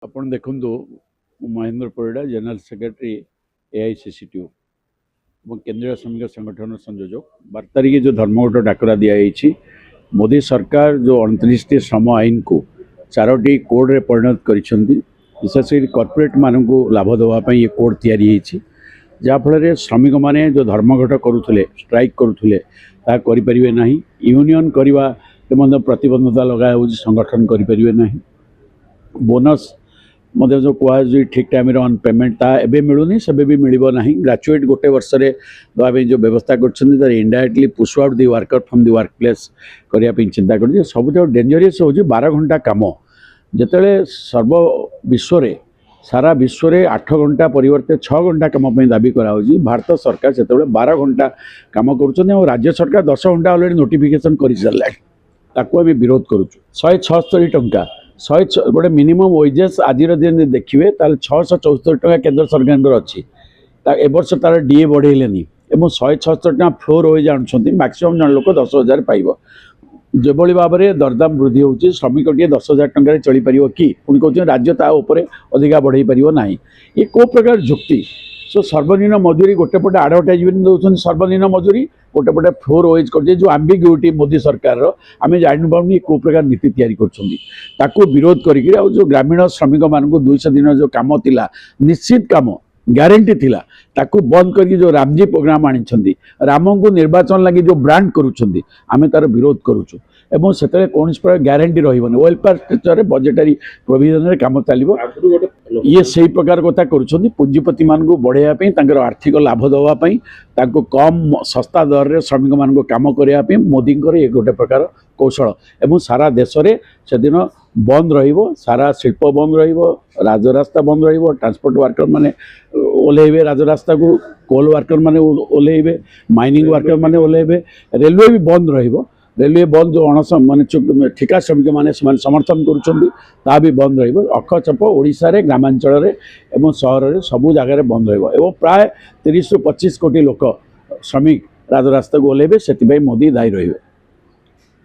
ଆପଣ ଦେଖନ୍ତୁ ମୁଁ Mahendra Parida general secretary AICCTU ଏବଂ କେନ୍ଦ୍ରୀୟ ଶ୍ରମିକ ସଂଗଠନ ସଂଯୋଜକ 12 तारिख जो धर्मघट डाकरा दिखाई मोदी सरकार जो 29टी श्रम आईन को 4टी कोड रे परिणत करिसेंती विशेषकर कॉर्पोरेट मानक लाभ देवाई ये कोड तैयारी जहाँफल श्रमिक माने जो धर्मघट करुले स्ट्राइक करुले ता करें ना यूनियन करने प्रतिबंधकता लगा संगठन करें ना बोनस मध्य जो कहुई ठीक टाइम ऑन पेमेंट ता एबे मिलूनी सेबे भी मिलिबो नाही ग्रेजुएट गोटे वर्ष रे दवा जो व्यवस्था कर indirectly push out the worker from the work place करने चिंता कर सब डेंजरियस हो 12 घंटा काम जिते सर्व विश्व रे सारा विश्व रे 8 घंटा परिवर्ते 6 घंटा काम दाबी कराऊँ भारत सरकार से 12 घंटा काम कर राज्य सरकार 10 घंटा अलरेडी नोटिफिकेशन कर सारे ताकू आम विरोध करुँ 176 टंका 100 गोटे मिनिमम वेजेस आज दिन देखिए 674 टका केंद्र सरकार अच्छी ए वर्ष तार डीए बढ़ेनि और 176 टका फ्लोर वेज आणुंट मैक्सिमम जन लोक 10,000 पाइब जो भाव में दरदाम वृद्धि होती श्रमिक टे 10,000 टकर चली पार कि पुणी कहते राज्य तापर अधिका बढ़ई पार ना ये कौ प्रकार जुक्ति सो सर्वनिम्न मजूरी गोटे पटे आडभटाइजमेंट दौरान सर्वनिम्न मजूरी गोटे पटे फ्लोर वेज कर जो आम्बिग्यूटी मोदी सरकार आम जानी कौ प्रकार नीति तैयारी कर विरोध करके जो ग्रामीण श्रमिक मान 200 दिन जो कम थिला निश्चित कम ग्यारंटी थिला ताकू बंद करके जो रामजी प्रोग्राम आनी राम को निर्वाचन लगी जो ब्रांड करुँच आम तार विरोध करुचु एवं से कौन प्रकार ग्यारंटी रही वेलफेयर स्ट्रक्चर बजेटरी प्रोविजन कम चलो ये से प्रकार कथा करुँच पुंजीपति मान बढ़ाई आर्थिक लाभ देवाई कम सस्ता दर रे श्रमिक मान कम करने मोदी ये गोटे प्रकार कौशल एवं सारा देश में से दिन बंद सारा शिल्प बंद राजरास्ता बंद ट्रांसपोर्ट वर्कर माने ओल्लैबे राजरास्ता को कोल वर्कर माने ओल्लैबे माइनिंग वर्कर माने ओल्लैबे रेलवे भी बंद रेलवे बंद जो माने ठिका श्रमिक माने समर्थन करुँचा भी बंद अखचप ओडिशा रे ग्रामांचल एवं सहर में सबू जगह बंद एवं प्राय 30 ରୁ 25 कोटी लोक श्रमिक राजरास्ता को ओल्लैबे से मोदी दायी रहिबे।